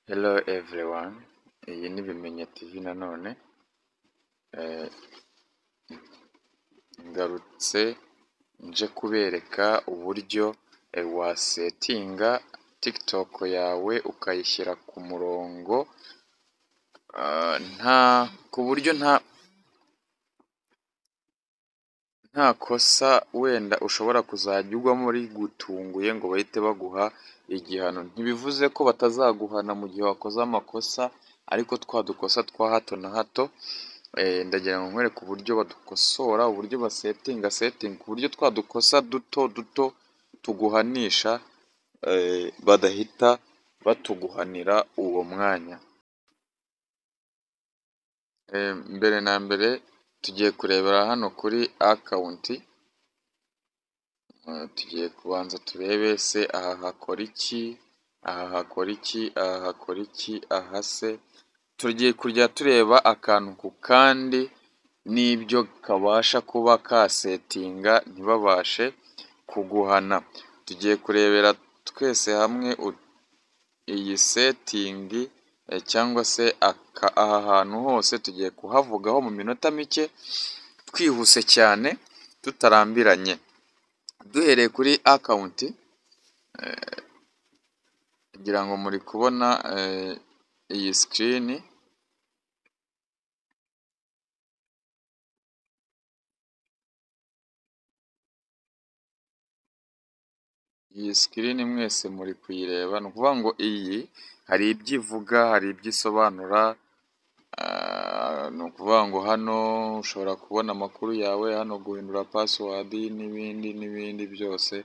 Hello everyone, iyi ni Bimenye TV nanone, ngarutse nje kubereka uburyo wasetinga TikTok yawe ukayishyira ku murongo, ku buryo nta kosa wenda ushobora kuzajya ugwamo rigutunguye ngo bahite baguha igihano. Ntibivuze ko batazaguhana mu gihe wakoze amakosa, ariko twa dukosa twa hato na hato ndagira ngo nkwereke uburyo badukosora, uburyo basetinga ku buryo twa dukosa duto duto tuguhanisha badahita batuguhanira uwo mwanya. Mbere na mbere tugiye kurebera hano kuri akawunti, tugiye kubanza turebe se aha hakora iki, aha hakora iki, aha hakora iki, aha se. Tugiye kujya tureba akantu ku kandi n'ibyo kabasha kuba kasetinga ntibabashe kuguhana. Tugiye kurebera twese hamwe iyi setingi cyangwa se aha hantu hose tugiye kuhavugaho mu minota mike twihuse cyane tutarambiranye. Duhereye kuri akawunti, ngira ngo muri kubona iyi sikirini. Iyi sikirini mwese muri kuyireba, ni ukuvuga ngo iyi hari ibyo ivuga, hari ibyo isobanura. Ni ukuvuga ngo hano ushobora kubona amakuru yawe, hano guhindura pasiwadi n'ibindi byose.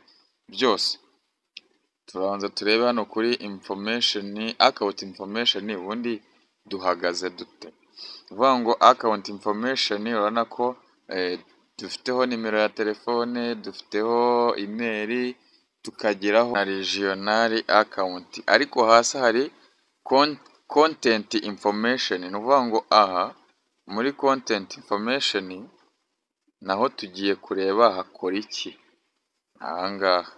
Turabanza turebe hano kuri infomesheni, akawunti infomesheni, ubundi duhagaze dute. Ni ukuvuga ngo akawunti infomesheni urabona ko dufiteho nimero ya telefone, dufiteho imeri, tukageraho na regionali akawunti, ariko hasi hari kontenti infomesheni. Ni ukuvuga ngo aha muri kontenti infomesheni naho tugiye kureba hakora iki. Aha ngaha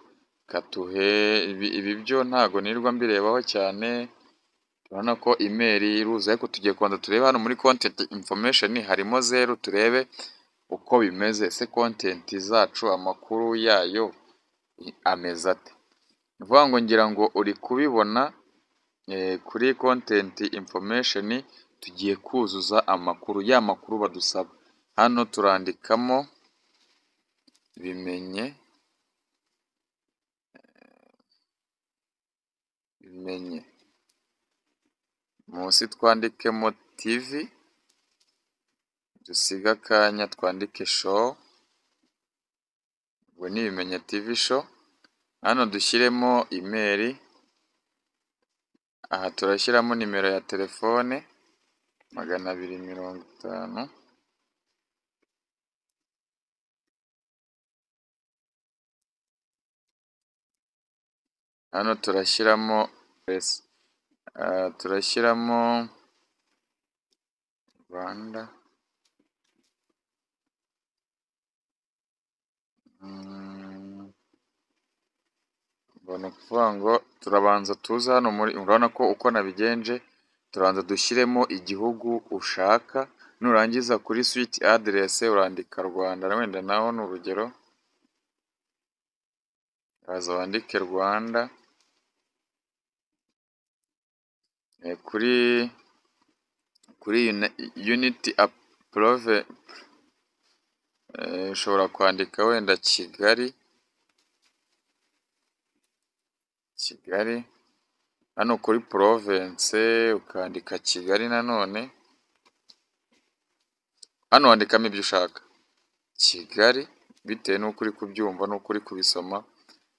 katuhe ibi byo ntago nirirwa mbirebaho cyane, urabona ko imeri iruzuye, ariko tugiye kubanza turebe hano muri kontenti infomesheni harimo 0, turebe uko bimeze. Se kontenti zacu amakuru yayo ameze ate? Ni ukuvuga ngo ngira ngo uri kubibona kuri kontenti infomesheni tugiye kuzuza amakuru, ya makuru badusaba. Hano turandikamo bimenye munsi twandikemo TV, dusige akanya twandike show, ubwo ni Bimenye TV show. Hano dushyiremo imeri, aha turashyiramo nimero ya telefone 250. Hano turashyiramo Rwanda, ni ukuvuga ngo turabanza tuza hano muri, urabona ko uko nabigenje, turabanza dushyiremo igihugu ushaka, nurangiza kuri switi aderese urandika Rwanda, wenda naho ni urugero, uraza wandike Rwanda. Kuri uniti apurove ushobora kwandika wenda Kigali. Hano kuri province ukandika Kigali nanone, hano wandikamo ibyo ushaka Kigali bitewe n'uko uri kubyumva n'uko uri kubisoma.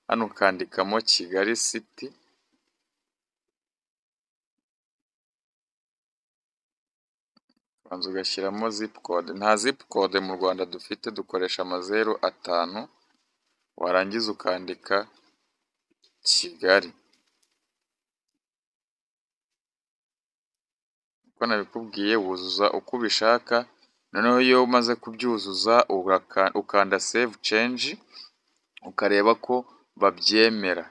Hano ukandikamo Kigali city, ubanza ugashyiramo zip code. Nta zip code mu Rwanda dufite, dukoresha 05, warangiza ukandika Kigali. Uko nabikubwiye wuzuza uko ubishaka, noneho iyo umaze kubyuzuza ukanda save change ukareba ko babyemera.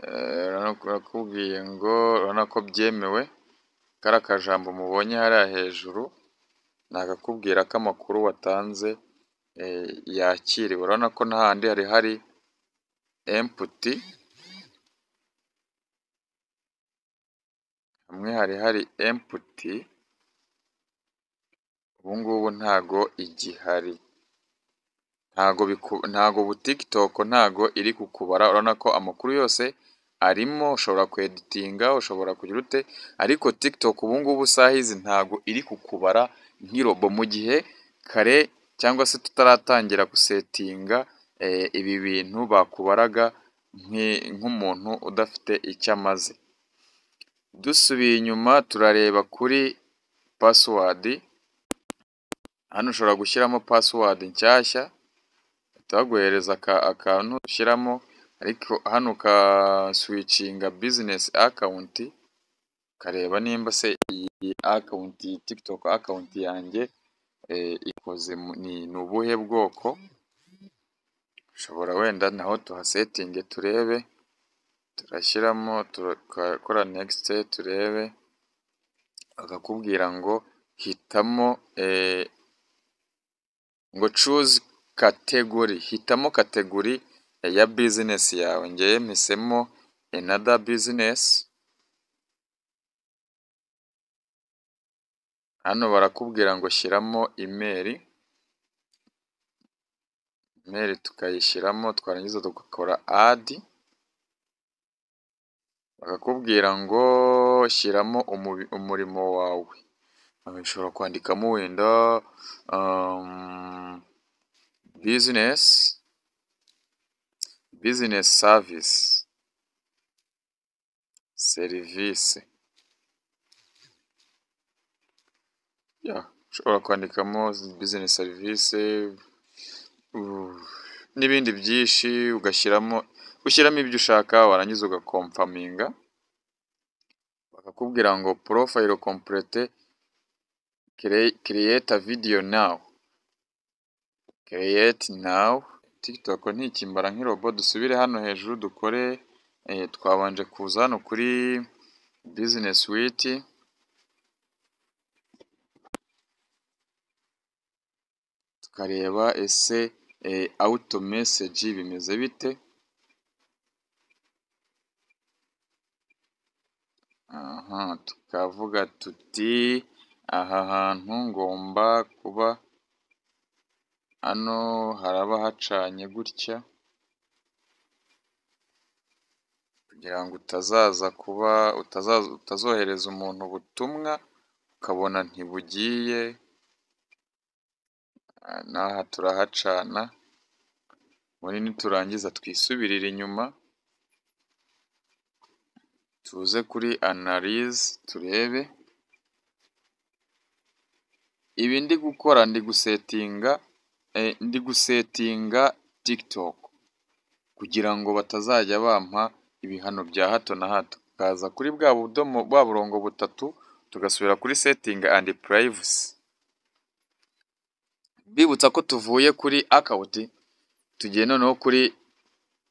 Barakubwiye ngo urabona ko byemewe, kariya kajambo mubonye hariya hejuru ni akakubwira ko amakuru watanze yakiriwe. Urabona ko n'ahandi hari emputi, hamwe hari emputi, ubu ngubu ntago igihari, ntago ubu TikTok ntago iri kukubara. Urabona ko amakuru yose arimo, ushobora kweditinga, ushobora kugira ute, ariko TikTok ubu ngubu isaha izi ntago iri kukubara nk'irobo, mu gihe kare cyangwa se tutaratangira gusetinga ibi bintu bakubaraga nk'umuntu udafite icyo amaze. Dusubiye inyuma turareba kuri password, hano ushobora gushyiramo password nshyashya, baguhereza akantu ushyiramo, ariko hano ukaswicinga business account, ukareba nimba se iyi account, TikTok account yanjye ikoze ni ubuhe bwoko. Ushobora wenda naho tuhasetinge turebe, turashyiramo turakora next turebe, bakakubwira ngo hitamo ngo choose category, hitamo category ya business yawe. Ngewe mpisemo another business. Hano barakubwira ngo shyiramo email tukayishyiramo, twarangiza tugakora add, bakakubwira ngo shyiramo umurimo wawe. Ushobora kwandikamo wenda business service, ushobora kwandikamo business service n'ibindi byinshi, ushyiramo ibyo ushaka, warangiza ugakomfaminga, bakakubwira ngo profile complete, create a video now, create now. TikTok ntikimbara nk'irobo. Dusubire hano hejuru dukore, twabanje kuza hano kuri business suite, tukareba ese auto message bimeze bite. Tukavuga tuti aha hantu ngomba kuba hano haraba hacanye gutya, kugira ngo utazohereza umuntu ubutumwa ukabona ntibugiye. N'aha turahacana. Muri niturangiza twisubirire inyuma, tuze kuri analyze turebe. Ibi ndi gukora ndi gusetinga TikTok kugira ngo batazajya bampa ibihano bya hato na hato. Tukaza kuri bwa burongo butatu, tugasubira kuri setting and privacy. Bibutsa ko tuvuye kuri account tugiye noneho kuri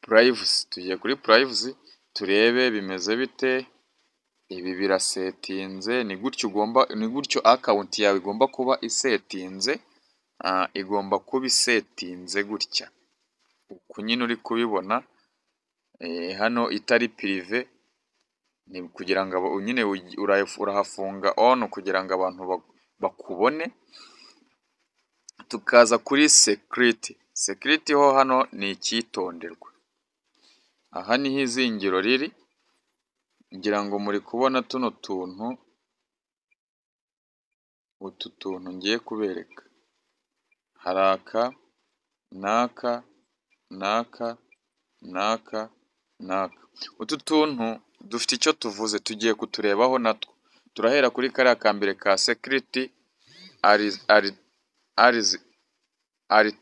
privacy. Tugiye kuri privacy turebe bimeze bite. Ibi birasetinze, ni gutyo account yawe igomba kuba isetinze, igomba kuba isetinze gutya uku nyine uri kubibona. Hano itari prive, ni kugira ngo nyine urahafunga on kugira ngo abantu bakubone. Tukaza kuri security ho hano ni icyitonderwa. Aha niho izingiro riri, ngira ngo muri kubona tuno tuntu, utu tuntu ngiye kubereka, hari aka n'aka. Utu tuntu dufite icyo tuvuze, tugiye kuturebaho natwo. Turahera kuri kariya ka mbere ka security ari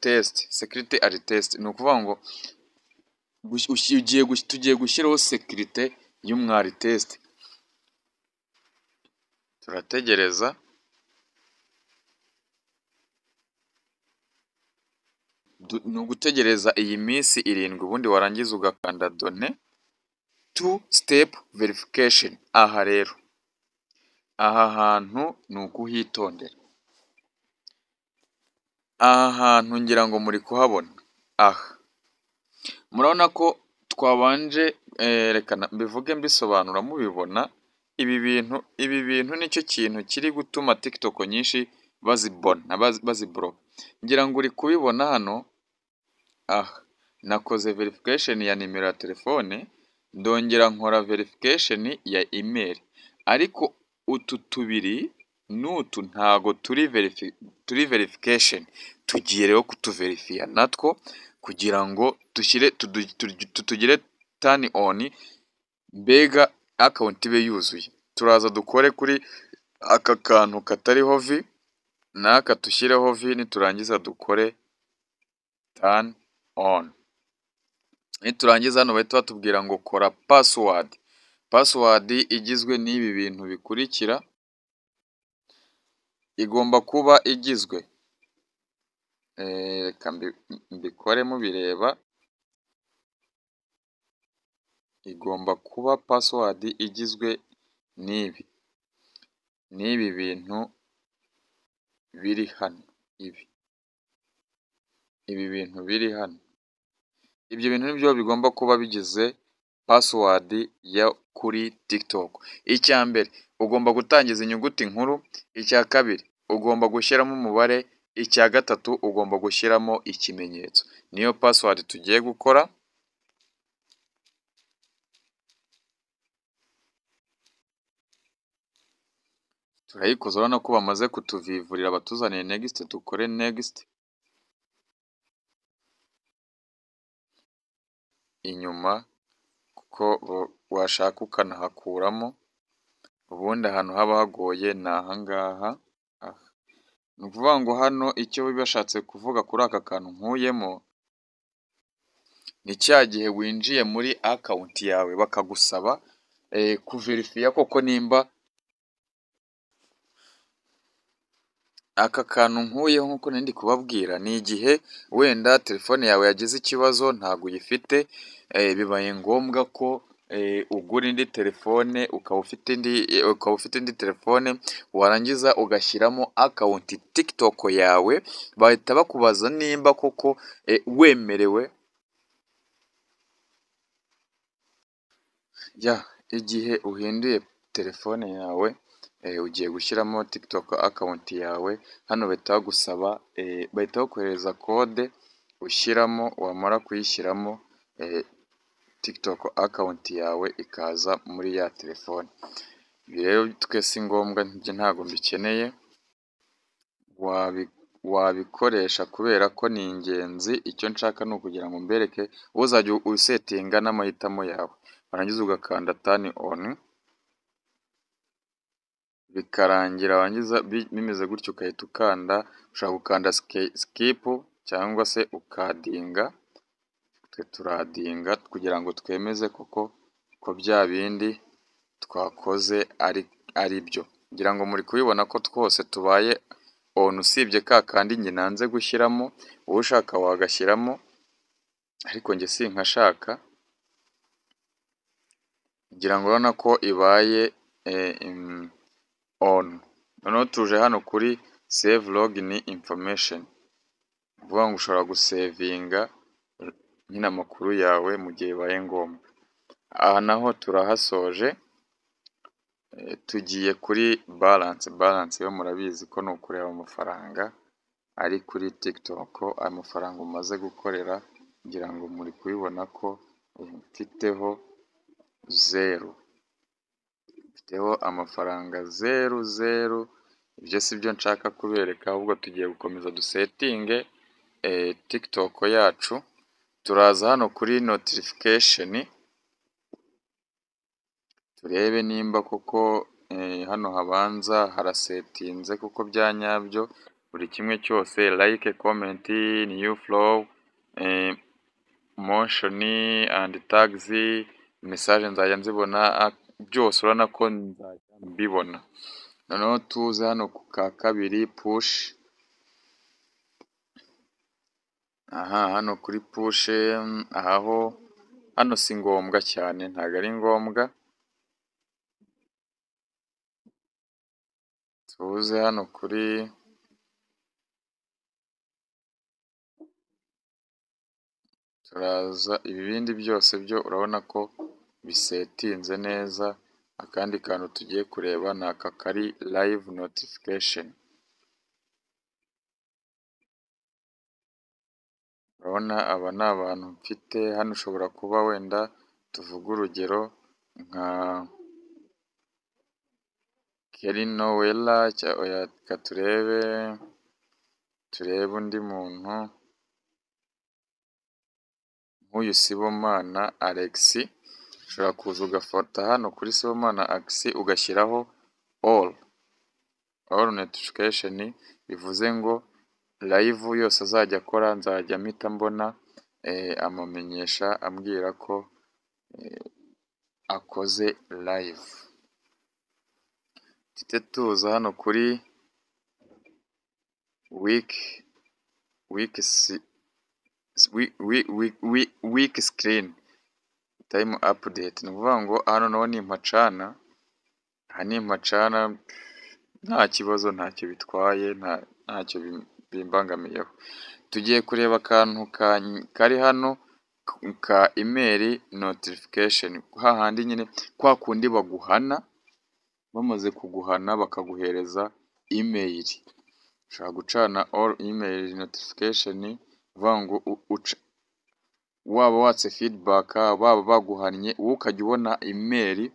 test. Security ari test ni ukuvuga ngo tugiye gushyiraho security y'umwari test. Turategereza, ni ugutegereza iyi minsi 7, ubundi warangiza ugakanda done. two step verification. Aha rero, aha hantu ni ukuhitondera. Aha hantu ngira ngo muri kuhabona, aha murabona ko twabanje, reka mbivuge mbisobanura mubibona. Ibi bintu nicyo kintu kiri gutuma TikTok nyinshi baziblock. Ngira ngo uri kubibona hano, aha nakoze verification ya nimero ya telefone, ndongera nkora verification ya email, ariko utu tubiri n'utu ntago turi verification. Tugiye rero kutuverifiya natwo kugira ngo tugire turn on, mbega account ibe yuzuye. Turaza dukore kuri aka kantu katariho v, n'aka dushyireho v, niturangiza dukore turn on. Niturangiza hano bahita batubwira ngo kora password. Password igizwe n'ibi bintu bikurikira, igomba kuba igizwe, reka mbikore mubireba, igomba kuba password igizwe n'ibi bintu biri hano, ibi bintu biri hano. Ibyo bintu nibyo bigomba kuba bigize password ya kuri TikTok. Icya mbere ugomba gutangiza inyuguti nkuru, icya kabiri ugomba gushyiramo umubare, icya gatatu ugomba gushyiramo ikimenyetso. Niyo password tugiye gukora. Turayikoza, urabona ko bamaze kutuvivurira batuzaniye next, dukore next. Inyuma kuko washaka ukanahakuramo, ubundi ahantu haba hagoye ni aha ngaha. Ni ukuvuga ngo hano icyo bashatse kuvuga kuri aka kantu nkuyemo, ni cya gihe winjiye muri account yawe bakagusaba kuverifiya koko nimba aka kantu nkuyeho. Nk'uko nari ndi kubabwira, ni igihe wenda telefone yawe yagize ikibazo ntabwo uyifite, bibaye ngombwa ko ugura indi telefone, ukaba ufite indi telefone, warangiza ugashyiramo account TikTok yawe, bahita bakubaza nimba koko wemerewe. Igihe uhinduye telefone yawe, ugiye gushyiramo TikTok account yawe, hano bahita bagusaba, bahita bakohereza kode ushyiramo, wamara kuyishyiramo TikTok account yawe ikaza muri ya telefone. Ibi rero twe si ngombwa, njye ntabwo mbikeneye, wabikoresha kubera ko ni ingenzi. Icyo nshaka ni ukugira ngo mbereke uzajya usetinga n'amahitamo yawe, warangiza ugakanda turn on, bikarangira warangiza bimeze gutyo, ugahita ukanda, ushobora gukanda skip cyangwa se ukadinga. Twe turadinga kugira ngo twemeze koko ko bya bindi twakoze ari byo. Ngira ngo muri kubibona ko twose tubaye on, usibye ka kandi njye nanze gushyiramo, wowe ushaka wagashyiramo, ariko njye sinkashaka. Ngira ngo urabona ko ibaye on. Noneho tuje hano kuri save login information, uvuga ngo ushobora gusevinga nyine amakuru yawe mu gihe bibaye ngombwa. Aha naho turahasoje, tugiye kuri balance yo murabizi ko ni ukureba amafaranga ari kuri TikTok, amafaranga umaze gukorera. Ngira ngo muri kubibona ko mfiteho amafaranga 0. Ibyo si byo nshaka kubereka, ahubwo tugiye gukomeza dusetinge TikTok yacu. Turaza hano kuri notification, turebe nimba koko hano habanza harasetinze kuko bya nyabyo, buri kimwe cyose, like, comment, new flow, motion and tags, message nzajya nzibona byose, urabona ko nzajya mbibona. Noneho tuze hano ku ka kabiri push. Hano kuri push, aho hano si ngombwa cyane, ntabwo ari ngombwa. Tuze hano kuri turaza ibibindi byose byo urabona ko bisetinze neza. Akandi kantu tugiye kureba ni aka kari live notification. Urabona aba ni abantu mfite hano, ushobora kuba wenda tuvuge urugero nka Kerino Wela, reka turebe undi muntu nk'uyu Sibomana Alex. Ushobora kuza ugafata hano kuri Sibomana Alex ugashyiraho all notification, bivuze ngo live yose azajya akora nzajya mpita mbona amumenyesha ambwira ko akoze live. Tujye tuza hano kuri week screen time update. Ni ukuvuga ngo hano naho nimpacana, aha nimpacana nta kibazo, ntacyo bitwaye, ntacyo bimbangamiyeho. Tugiye kureba akantu kari hano ka email notification, hahandi nyine kwa kundi baguhana, bamaze kuguhana bakaguhereza email. Ushobora gucana all email notification, uvuga ngo waba watse feedback, baba baguhannye, wowe ukajya ubona email,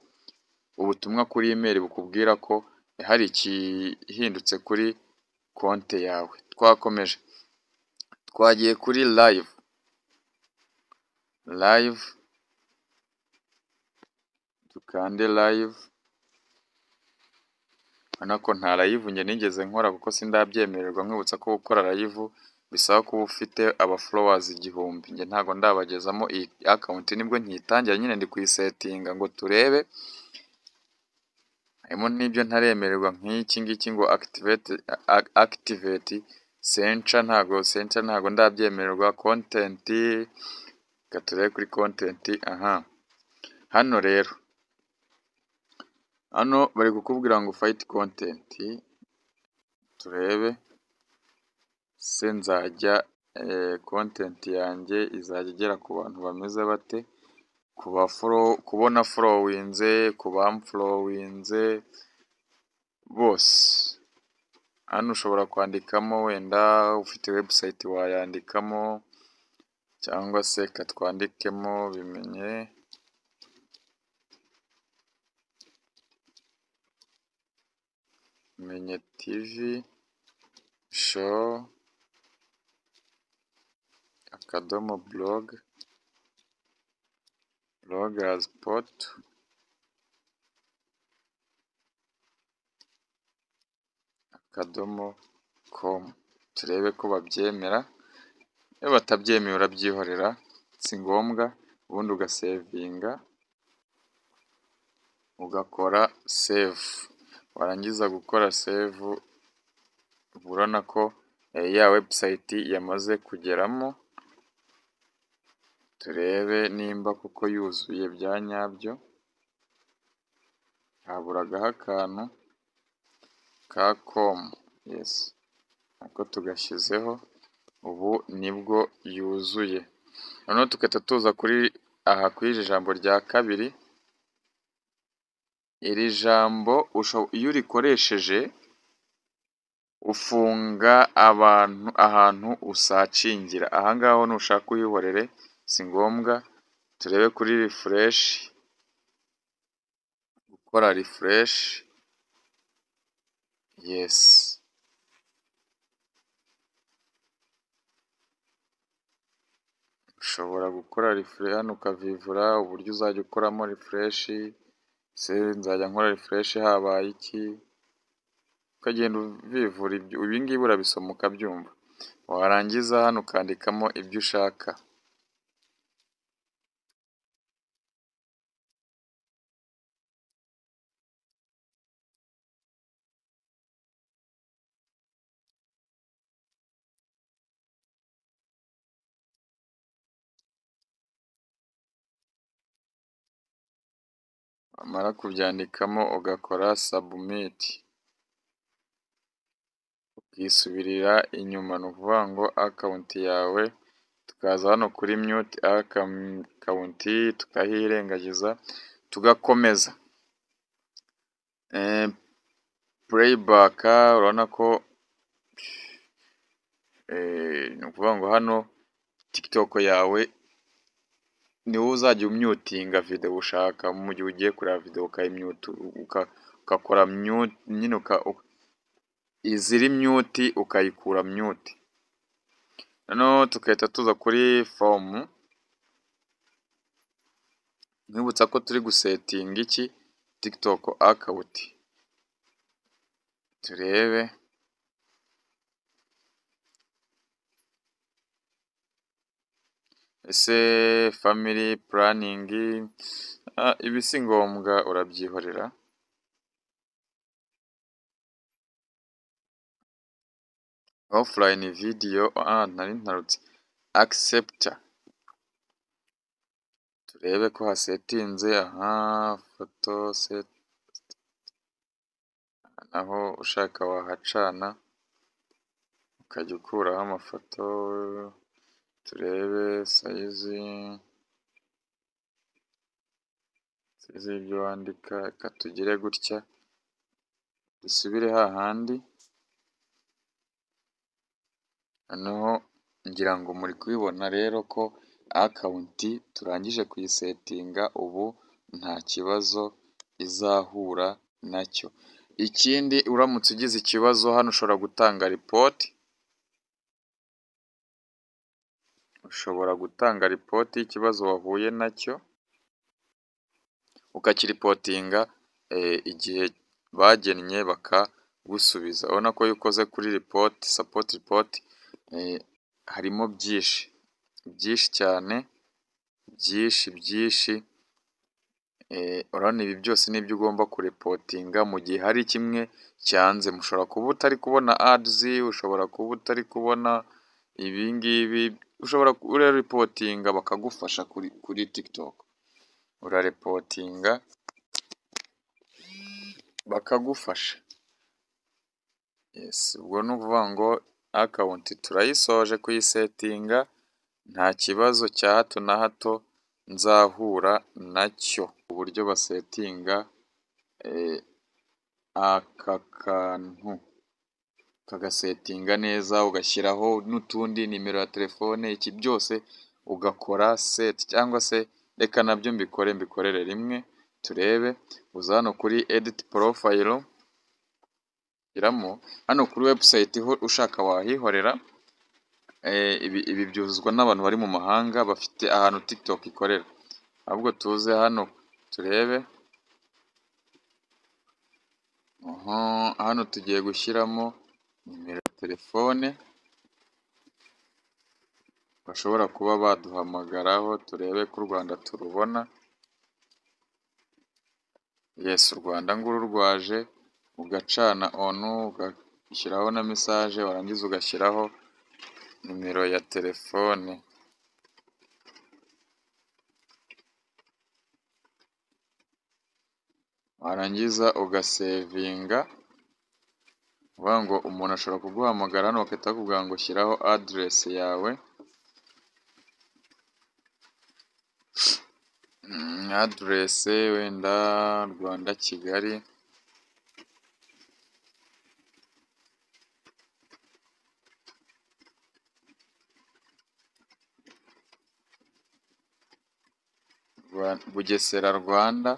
ubutumwa kuri email bukubwira ko hari ikihindutse kuri konte yawe. Twakomeje, twagiye kuri live, dukande live. Urabona ko nta live njye nigeze nkora kuko sindabyemererwa. Nkwibutsa ko gukora live bisaba kuba ufite aba followers 1000. Njye ntago ndabagezamo, iyi account nibwo nkitangira nyine ndi kuyisetinga ngo turebe. Harimo n'ibyo ntaremererwa nk'iki ngiki ngo activate Sencha, ntago ndabyemererwa. Content, reka turebe kuri content. Hano rero, hano bari kukubwira ngo fight content. Turebe se nzajya content yanjye izajya igera ku bantu bameze bate, kubona followinze, kubamfollowinze bose. Hano ushobora kwandikamo, wenda ufite website wayandikamo, cyangwa se katwandikemo Bimenye TV show akadomo bloggerspot akadomo com. Turebe ko babyemera. Iyo batabyemeye urabyihorera, si ngombwa. Ubundi ugasevinga, ugakora save. Warangiza gukora save, urabona ko ya website yamaze kugeramo. Turebe nimba kuko yuzuye bya nyabyo. Haburagaho akantu ka com. Yes, ako tugashyizeho, ubu nibwo yuzuye. Noneho tugahita tuza kuri kuri iri jambo rya kabiri. Iri jambo iyo urikoresheje ufunga ahantu usacingira. Ahangaho nushaka uyihorere, si ngombwa. Turebe kuri refresh, gukora refresh. Yes, ushobora gukora refresh hano ukavivura uburyo uzajya ukoramo refresh. Se nzajya nkora refresh habaye iki, ukagenda uvivura. Ibi ngibi urabisoma ukabyumva, warangiza hano ukandikamo ibyo ushaka. wamara kubyandikamo ugakora submit, ukisubirira inyuma, ni ukuvuga ngo account yawe tukaza hano kuri mute account tukahirengagiza tugakomeza. Playback urabona ko ni ukuvuga ngo hano TikTok yawe niwo uzajya umyutinga video ushaka mu gihe ugiye kureba video ukayimyuta ugakora mute nyine iziri mute ukayikura mute. Noneho tugahita tuza kuri form, nkwibutsa ko turi gusetinga iki TikTok account, turebe ese family planning ibi si ngombwa urabyihorera. Offline video nari ntarutse accepta, turebe ko hasetinze. Photo set naho ushaka wahacana ukajya ukuraho amafoto, turebe size y'ibyo wandika, reka tugire gutya dusubire hahandi. Noneho ngira ngo muri kubibona rero ko account turangije kuyisetinga, ubu nta kibazo izahura nacyo. Ikindi uramutse ugize ikibazo hano ushobora gutanga report, y'ikibazo wahuye nacyo ukakiripotinga igihe bagennye bakagusubiza. Urabona ko iyo ukoze kuri support report harimo byinshi cyane, byinshi. Urabona ibi byose nibyo ugomba kurepotinga mu gihe hari kimwe cyanze. Mushobora kuba utari kubona ads, ushobora kuba utari kubona ibi ngibi, ushobora urarepotinga bakagufasha kuri TikTok, urarepotinga bakagufasha. Yes, ubwo ni ukuvuga ngo account turayisoje kuyisetinga, nta kibazo cya hato na hato nzahura nacyo. Uburyo basetinga aka kantu ukagasetinga neza, ugashyiraho n'utundi nimero ya telefone, iki byose ugakora set, cyangwa se reka nabyo mbikorere rimwe turebe. Uza hano kuri edit profile, hano kuri website ho ushaka wahihorera. Ibi byuzuzwa n'abantu bari mu mahanga bafite ahantu TikTok ikorera, ahubwo tuze hano turebe. Hano tugiye gushyiramo nimero ya telefone bashobora kuba baduhamagaraho, turebe ko u Rwanda turubona. Yes, u Rwanda nguru rwaje, ugacana on, ugashyiraho na message, warangiza ugashyiraho nimero ya telefone. Warangiza ugasevinga, uvuga ngo umuntu ashobora kuguhamagara hano bakahita bakubwira ngo shyiraho address yawe. Address wenda Rwanda Kigali, Bugesera Rwanda,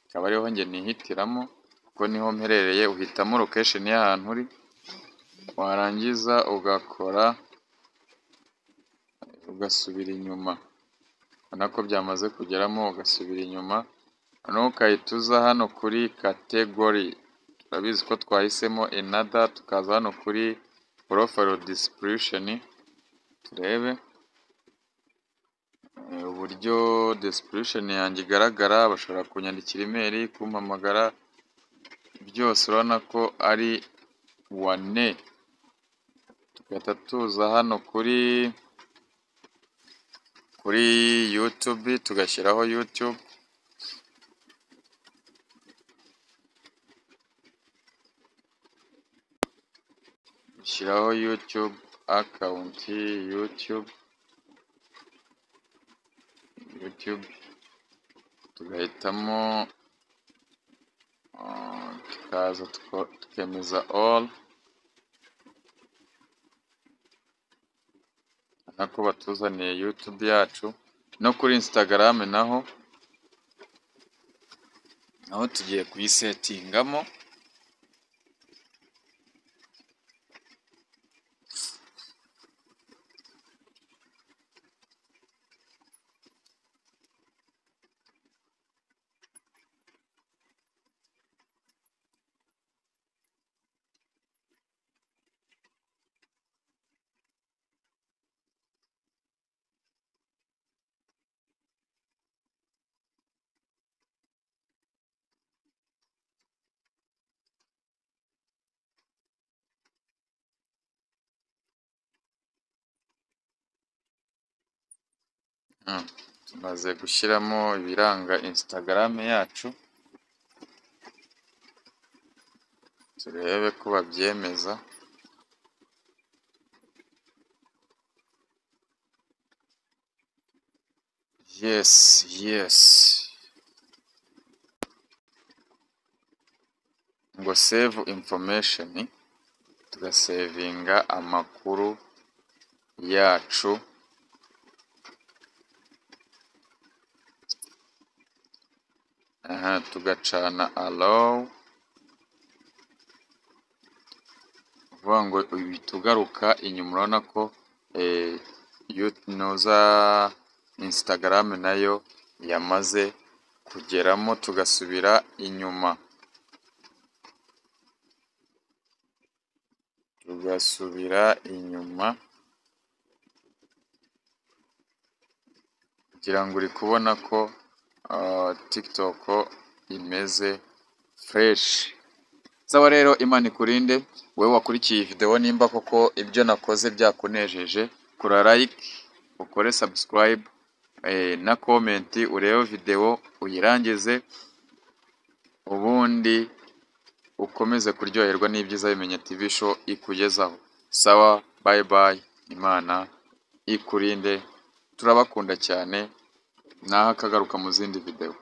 akaba ariho njye nihitiramo kuko niho mperereye. Uhitamo location y'ahantu uri, warangiza ugakora ugasubira inyuma. Urabona ko byamaze kugeramo, ugasubira inyuma. Noneho ukahita uza hano kuri category, turabizi ko twahisemo another, tukaza hano kuri profile description, turebe uburyo description yanjye igaragara. Bashobora kunyandikira email, kumpamagara, byose urabona ko ari one. Tugahita tuza hano kuri YouTube, tugashyiraho YouTube. shyiraho YouTube account, YouTube tugahitamo tukaza tukemeza all, nako batuzaniye YouTube yacu. No kuri Instagram naho tugiye kuyisetingamo. Tumaze gushyiramo ibiranga Instagram yacu, turebe ko babyemeza. Yes. Ngo save information, tugasevinga amakuru yacu. Tugacana allow, uvuga ngo tugaruka inyuma. Urabona ko Instagram nayo yamaze kugeramo, tugasubira inyuma. Kugira ngo uri kubona ko TikTok imeze fresh. Sawa rero, Imana ikurinde wowe wakurikiye iyi video. Nimba koko ibyo nakoze byakunejeje, kora like, ukore subscribe na comment, urebe video uyirangize, ubundi ukomeze kuryoherwa n'ibyiza Bimenya TV show ikugezaho. Sawa, bye. Imana ikurinde, turabakunda cyane. Naho akagaruka mu zindi video.